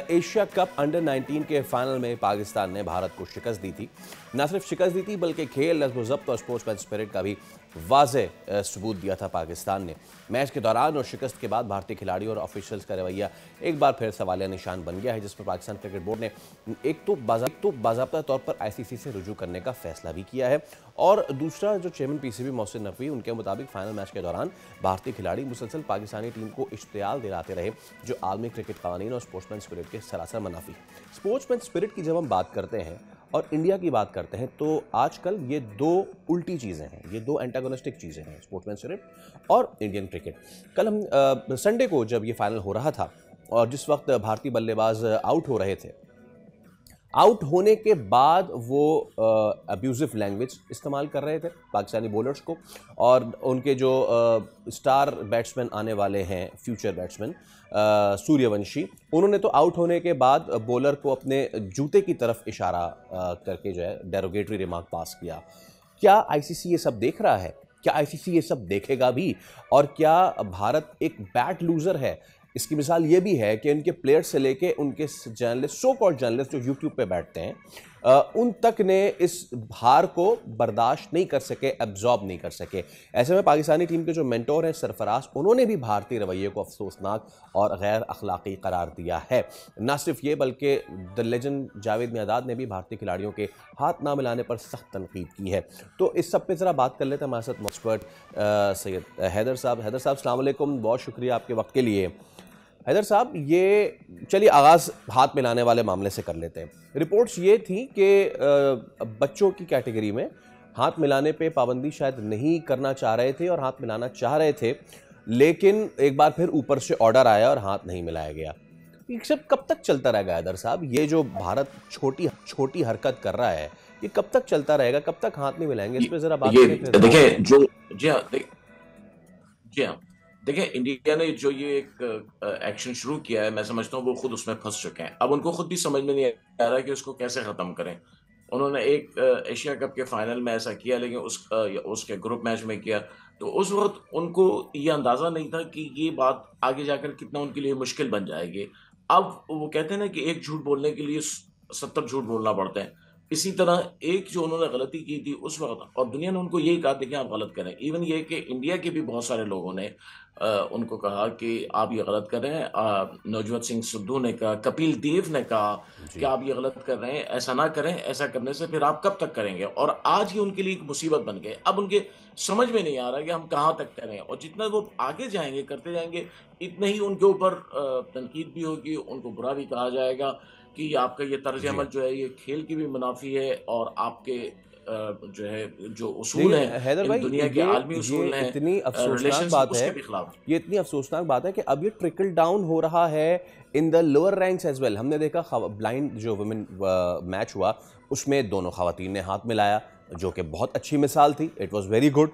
Asia cup under 19 के final में पाकिस्तान ने भारत को शिकस्त दी थी। न सिर्फ शिकस्त दी थी बल्कि खेल, नज़्म-ओ-ज़ब्त और स्पोर्ट्समैन स्पिरिट का भी वाज़ेह सबूत दिया था पाकिस्तान ने। मैच के दौरान और शिकस्त के बाद भारतीय खिलाड़ियों और ऑफिशियल्स का रवैया एक बार फिर सवालिया निशान बन गया है, जिस पर पाकिस्तान क्रिकेट बोर्ड ने एक तो बाज़ाब्ता तौर पर आईसीसी से रुजू करने का फैसला भी किया है और दूसरा जो चेयरमैन पीसीबी मोहसिन नकवी, उनके मुताबिक फाइनल मैच के दौरान भारतीय खिलाड़ी मुसलसल पाकिस्तानी टीम को इश्तियाल दिलाते रहे, जो आलमी क्रिकेट कानून और स्पोर्ट्समैन स्पिरिट के सरासर मुनाफी। स्पोर्ट्समैन स्पिरिट की जब हम बात करते हैं और इंडिया की बात करते हैं तो आजकल ये दो उल्टी चीज़ें हैं, ये दो एंटागोनिस्टिक चीज़ें हैं, स्पोर्ट्समैन स्पिरिट और इंडियन क्रिकेट। कल हम संडे को जब ये फाइनल हो रहा था और जिस वक्त भारतीय बल्लेबाज आउट हो रहे थे, आउट होने के बाद वो अब्यूजिव लैंग्वेज इस्तेमाल कर रहे थे पाकिस्तानी बॉलर्स को, और उनके जो स्टार बैट्समैन आने वाले हैं, फ्यूचर बैट्समैन सूर्यवंशी, उन्होंने तो आउट होने के बाद बॉलर को अपने जूते की तरफ इशारा करके जो है डेरोगेटरी रिमार्क पास किया। क्या आईसीसी ये सब देख रहा है? क्या आईसीसी ये सब देखेगा भी? और क्या भारत एक बैड लूज़र है? इसकी मिसाल ये भी है कि उनके प्लेयर्स से लेके उनके जर्नलिस्ट, सो कॉल्ड जर्नलिस्ट जो यूट्यूब पे बैठते हैं, उन तक ने इस हार को बर्दाश्त नहीं कर सके, एब्जॉर्ब नहीं कर सके। ऐसे में पाकिस्तानी टीम के जो मेंटोर हैं सरफराज, उन्होंने भी भारतीय रवैये को अफसोसनाक और गैर अखलाकी करार दिया है। न सिर्फ ये बल्कि द लेजेंड जावेद मियांदाद ने भी भारतीय खिलाड़ियों के हाथ ना मिलाने पर सख्त तनकीद की है। तो इस सब पे ज़रा बात कर लेते हैं हमारे साथ एक्सपर्ट सैयद हैदर साहब। हैदर साहब, अस्सलाम वालेकुम, बहुत शुक्रिया आपके वक्त के लिए। हैदर साहब, ये चलिए आगाज़ हाथ मिलाने वाले मामले से कर लेते हैं। रिपोर्ट्स ये थी कि बच्चों की कैटेगरी में हाथ मिलाने पे पाबंदी शायद नहीं करना चाह रहे थे और हाथ मिलाना चाह रहे थे, लेकिन एक बार फिर ऊपर से ऑर्डर आया और हाथ नहीं मिलाया गया। ये सब कब तक चलता रहेगा हैदर साहब? ये जो भारत छोटी छोटी हरकत कर रहा है, ये कब तक चलता रहेगा? कब तक हाथ नहीं मिलाएंगे? इस पर ज़रा बात ये करें। देखिए जो जी हाँ, देखिए इंडिया ने जो ये एक एक्शन शुरू किया है, मैं समझता हूँ वो खुद उसमें फंस चुके हैं। अब उनको खुद भी समझ में नहीं आ रहा है कि उसको कैसे खत्म करें। उन्होंने एक एशिया कप के फाइनल में ऐसा किया, लेकिन उसके ग्रुप मैच में किया, तो उस वक्त उनको ये अंदाजा नहीं था कि ये बात आगे जाकर कितना उनके लिए मुश्किल बन जाएगी। अब वो कहते हैं ना कि एक झूठ बोलने के लिए 70 झूठ बोलना पड़ते हैं। इसी तरह एक जो उन्होंने गलती की थी उस वक्त, और दुनिया ने उनको यही कहा देखिए आप गलत करें। इवन ये कि इंडिया के भी बहुत सारे लोगों ने उनको कहा कि आप ये गलत कर रहे हैं। नवजोत सिंह सिद्धू ने कहा, कपिल देव ने कहा कि जी। आप ये गलत कर रहे हैं, ऐसा ना करें, ऐसा करने से फिर आप कब तक करेंगे। और आज ये उनके लिए एक मुसीबत बन गए। अब उनके समझ में नहीं आ रहा कि हम कहाँ तक करें, और जितना वो आगे जाएंगे, करते जाएंगे, इतने ही उनके ऊपर तनकीद भी होगी, उनको बुरा भी कहा जाएगा कि आपका ये तर्ज जी। अमल जो है ये खेल की भी मुनाफी है, और आपके जो है जो उसूल देखिए हैं, हैदर इन भाई, दुनिया के आलमी ये उसूल हैं इतनी अफसोसनाक रिलेशंस, बात है, उसके भी खिलाफ। ये इतनी अफसोसनाक बात है कि अब ये ट्रिकल डाउन हो रहा है in the lower ranks as well. हमने देखा ब्लाइंड जो वुमेन मैच हुआ, उसमें दोनों खवातीन ने हाथ मिलाया, जो कि बहुत अच्छी मिसाल थी। It was very good.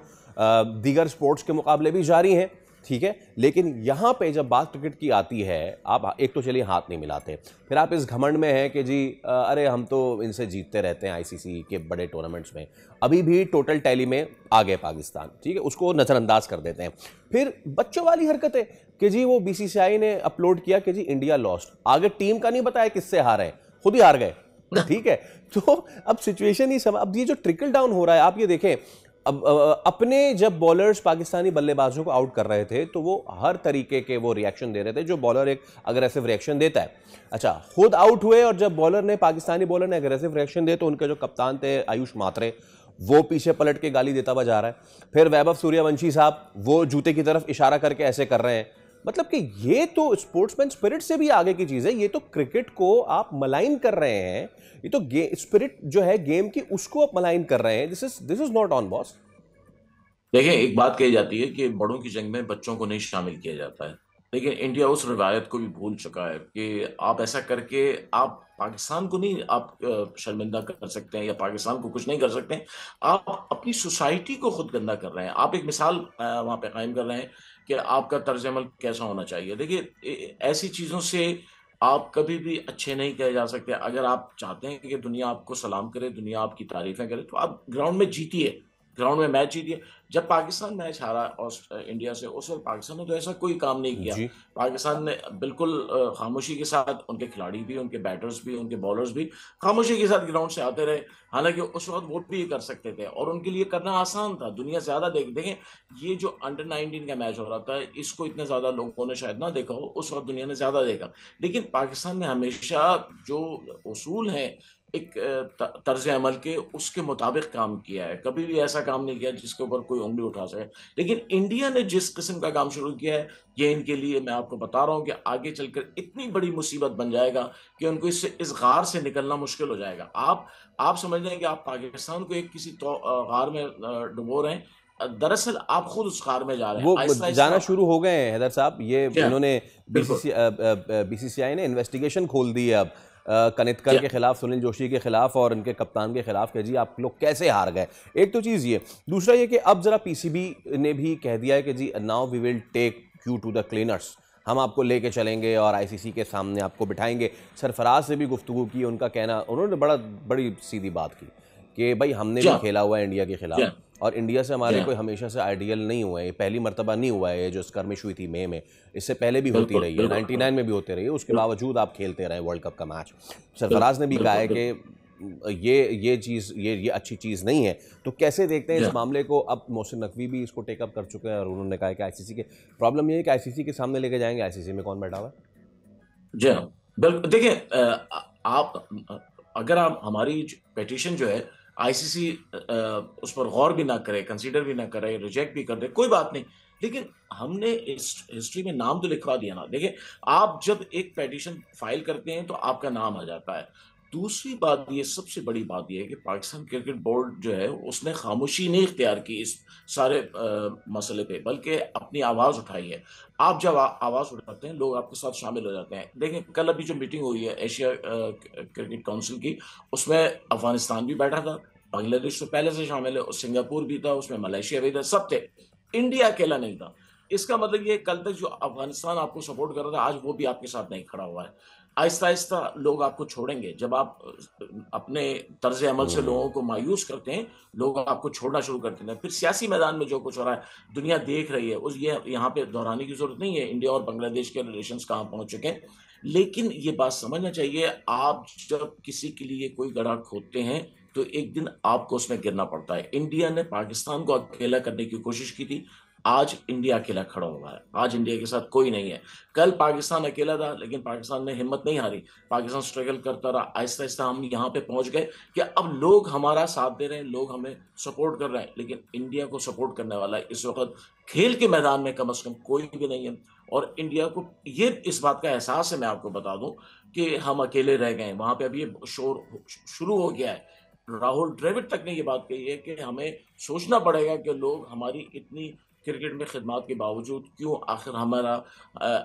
दीगर स्पोर्ट्स के मुकाबले भी जारी हैं, ठीक है, लेकिन यहाँ पे जब बात क्रिकेट की आती है, आप एक तो चलिए हाथ नहीं मिलाते, फिर आप इस घमंड में हैं कि जी अरे हम तो इनसे जीतते रहते हैं आईसीसी के बड़े टूर्नामेंट्स में। अभी भी टोटल टैली में आ गए पाकिस्तान, ठीक है, उसको नज़रअंदाज कर देते हैं। फिर बच्चों वाली हरकतें कि जी वो बीसीसीआई ने अपलोड किया कि जी इंडिया लॉस्ट, आगे टीम का नहीं बताया किससे हारे, खुद ही हार गए, ठीक है। तो अब सिचुएशन ही सब, अब ये जो ट्रिकल डाउन हो रहा है, आप ये देखें, अब अपने जब बॉलर्स पाकिस्तानी बल्लेबाजों को आउट कर रहे थे तो वो हर तरीके के वो रिएक्शन दे रहे थे, जो बॉलर एक अग्रेसिव रिएक्शन देता है। अच्छा, खुद आउट हुए और जब पाकिस्तानी बॉलर ने अग्रेसिव रिएक्शन दे तो उनके जो कप्तान थे आयुष मात्रे, वो पीछे पलट के गाली देता हुआ जा रहा है। फिर वैभव सूर्यवंशी साहब वो जूते की तरफ इशारा करके ऐसे कर रहे हैं। मतलब कि ये तो स्पोर्ट्समैन स्पिरिट से भी आगे की चीज है। ये तो क्रिकेट को आप मलाइन कर रहे हैं, ये तो स्पिरिट जो है गेम की, उसको आप मलाइन कर रहे हैं। This is not on boss. देखिए, एक बात कही जाती है कि बड़ों की जंग में बच्चों को नहीं शामिल किया जाता है, लेकिन इंडिया उस रवायत को भी भूल चुका है कि आप ऐसा करके आप पाकिस्तान को नहीं आप शर्मिंदा कर सकते हैं, या पाकिस्तान को कुछ नहीं कर सकते हैं। आप अपनी सोसाइटी को खुद गंदा कर रहे हैं। आप एक मिसाल वहां पे कायम कर रहे हैं कि आपका तर्ज अमल कैसा होना चाहिए। देखिए, ऐसी चीजों से आप कभी भी अच्छे नहीं कहे जा सकते। अगर आप चाहते हैं कि दुनिया आपको सलाम करे, दुनिया आपकी तारीफें करे, तो आप ग्राउंड में जीतिए, ग्राउंड में मैच जीत गए। जब पाकिस्तान मैच हारा और इंडिया से, उस वक्त पाकिस्तान ने तो ऐसा कोई काम नहीं किया। जी। पाकिस्तान ने बिल्कुल खामोशी के साथ, उनके खिलाड़ी भी, उनके बैटर्स भी, उनके बॉलर्स भी खामोशी के साथ ग्राउंड से आते रहे। हालांकि उस वक्त वो भी कर सकते थे और उनके लिए करना आसान था। दुनिया ज्यादा देखें, ये जो अंडर 19 का मैच हो रहा था, इसको इतने ज्यादा लोगों ने शायद ना देखा हो, उस वक्त दुनिया ने ज्यादा देखा। लेकिन पाकिस्तान ने हमेशा जो उसूल हैं एक तर्ज अमल के, उसके मुताबिक काम किया है। कभी भी ऐसा काम नहीं किया जिसके ऊपर कोई उंगली उठा सके। लेकिन इंडिया ने जिस किस्म का काम शुरू किया है, ये इनके लिए, मैं आपको बता रहा हूँ कि आगे चलकर इतनी बड़ी मुसीबत बन जाएगा कि उनको इस गार से निकलना मुश्किल हो जाएगा। आप समझ रहे हैं कि आप पाकिस्तान को एक किसी गार में डुबो रहे हैं, दरअसल आप खुद उस गार में जा रहे हैं। वो आहिस्ता जाना आहिस्ता। शुरू हो गए हैं हैदर साहब। ये जी हाँ, इन्होंने बिल्कुल। बीसीसीआई ने इन्वेस्टिगेशन खोल दी है अब कनितकर के खिलाफ, सुनील जोशी के खिलाफ और इनके कप्तान के खिलाफ कि जी आप लोग कैसे हार गए। एक तो चीज़ ये, दूसरा ये कि अब जरा पीसीबी ने भी कह दिया है कि जी now we will take you to the cleaners, हम आपको लेके चलेंगे और आईसीसी के सामने आपको बिठाएंगे। सरफराज से भी गुफ्तगू की, उनका कहना, उन्होंने बड़ी सीधी बात की कि भाई हमने भी खेला हुआ है इंडिया के खिलाफ और इंडिया से हमारे कोई हमेशा से आइडियल नहीं हुआ है, ये पहली मर्तबा नहीं हुआ है। ये जो स्कर्मिश हुई थी मई में, इससे पहले भी होती रही है, 99 में भी होती रही है, उसके बावजूद आप खेलते रहे वर्ल्ड कप का मैच। सरफराज ने भी कहा है कि ये चीज़, ये अच्छी चीज़ नहीं है। तो कैसे देखते हैं इस मामले को? अब मोहसिन नकवी भी इसको टेकअप कर चुके हैं और उन्होंने कहा कि आईसीसी के, प्रॉब्लम ये है कि आईसीसी के सामने लेके जाएंगे, आईसीसी में कौन बैठा हुआ है? जी हाँ, बिल्कुल। देखिए, आप अगर आप हमारी पिटीशन जो है आईसीसी उस पर गौर भी ना करे, कंसीडर भी ना करे, रिजेक्ट भी कर दे, कोई बात नहीं। लेकिन हमने इस हिस्ट्री में नाम तो लिखवा दिया ना। देखिए, आप जब एक पिटीशन फाइल करते हैं तो आपका नाम आ जाता है। दूसरी बात, ये सबसे बड़ी बात ये है कि पाकिस्तान क्रिकेट बोर्ड जो है, उसने खामोशी नहीं इख्तियार की इस सारे मसले पे, बल्कि अपनी आवाज़ उठाई है। आप जब आवाज़ उठाते हैं, लोग आपके साथ शामिल हो जाते हैं। देखें, कल अभी जो मीटिंग हुई है एशिया क्रिकेट काउंसिल की, उसमें अफगानिस्तान भी बैठा था, बांग्लादेश तो पहले से शामिल है, और सिंगापुर भी था, उसमें मलेशिया भी था, सब थे। इंडिया अकेला नहीं था। इसका मतलब ये, कल तक जो अफगानिस्तान आपको सपोर्ट कर रहा था, आज वो भी आपके साथ नहीं खड़ा हुआ है। आहिस्ता आहिस्ता लोग आपको छोड़ेंगे। जब आप अपने तर्ज अमल से लोगों को मायूस करते हैं, लोग आपको छोड़ना शुरू करते हैं। फिर सियासी मैदान में जो कुछ हो रहा है, दुनिया देख रही है। ये यहाँ पे दोहराने की जरूरत नहीं है इंडिया और बांग्लादेश के रिलेशंस कहाँ पहुंच चुके हैं। लेकिन ये बात समझना चाहिए, आप जब किसी के लिए कोई गड्ढा खोदते हैं तो एक दिन आपको उसमें गिरना पड़ता है। इंडिया ने पाकिस्तान को अकेला करने की कोशिश की थी, आज इंडिया अकेला खड़ा हुआ है। आज इंडिया के साथ कोई नहीं है। कल पाकिस्तान अकेला था, लेकिन पाकिस्तान ने हिम्मत नहीं हारी, पाकिस्तान स्ट्रगल करता रहा। आहिस्ता आहिस्ता हम यहाँ पे पहुंच गए कि अब लोग हमारा साथ दे रहे हैं, लोग हमें सपोर्ट कर रहे हैं। लेकिन इंडिया को सपोर्ट करने वाला इस वक्त खेल के मैदान में कम से कम कोई भी नहीं है। और इंडिया को ये इस बात का एहसास है, मैं आपको बता दूं, कि हम अकेले रह गए। वहां पे अभी ये शोर शुरू हो गया है। राहुल द्रविड़ तक ने ये बात कही है कि हमें सोचना पड़ेगा कि लोग हमारी इतनी क्रिकेट में खिदमत के बावजूद क्यों आखिर हमारा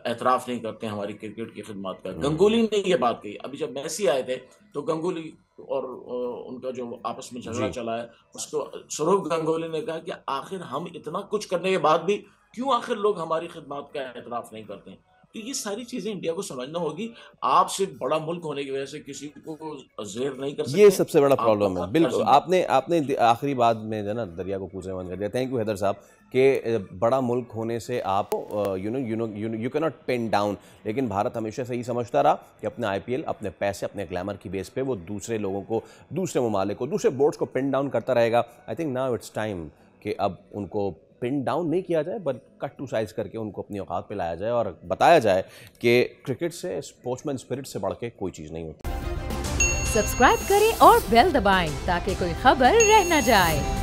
एतराफ़ नहीं करते हैं हमारी क्रिकेट की खिदमत का। गंगुली ने ये बात कही। अभी जब मैसी आए थे तो गंगुली और उनका जो आपस में झगड़ा चला है, उसको सौरव गंगुली ने कहा कि आखिर हम इतना कुछ करने के बाद भी क्यों आखिर लोग हमारी खिदमत का एतराफ़ नहीं करते हैं। तो ये सारी चीज़ें इंडिया को समझना होगी। आप सिर्फ बड़ा मुल्क होने की वजह से किसी को ज़ेर नहीं कर सकते। ये सबसे बड़ा प्रॉब्लम है। आपको बिल्कुल, आपने आखिरी बात में जो ना दरिया को पूछने बंद कर दिया। थैंक यू हैदर साहब कि बड़ा मुल्क होने से आप you can not pin down. लेकिन भारत हमेशा से ही समझता रहा कि अपने आईपीएल, अपने पैसे, अपने ग्लैमर की बेस पे वो दूसरे लोगों को, दूसरे ममालिक को, दूसरे बोर्ड्स को पिन डाउन करता रहेगा। I think now it's time कि अब उनको पिन डाउन नहीं किया जाए, बट कट टू साइज करके उनको अपनी औकात पे लाया जाए और बताया जाए कि क्रिकेट से, स्पोर्ट्समैन स्पिरिट से बढ़ के कोई चीज़ नहीं होती। सब्सक्राइब करें और बेल दबाएं ताकि कोई खबर रह न जाए।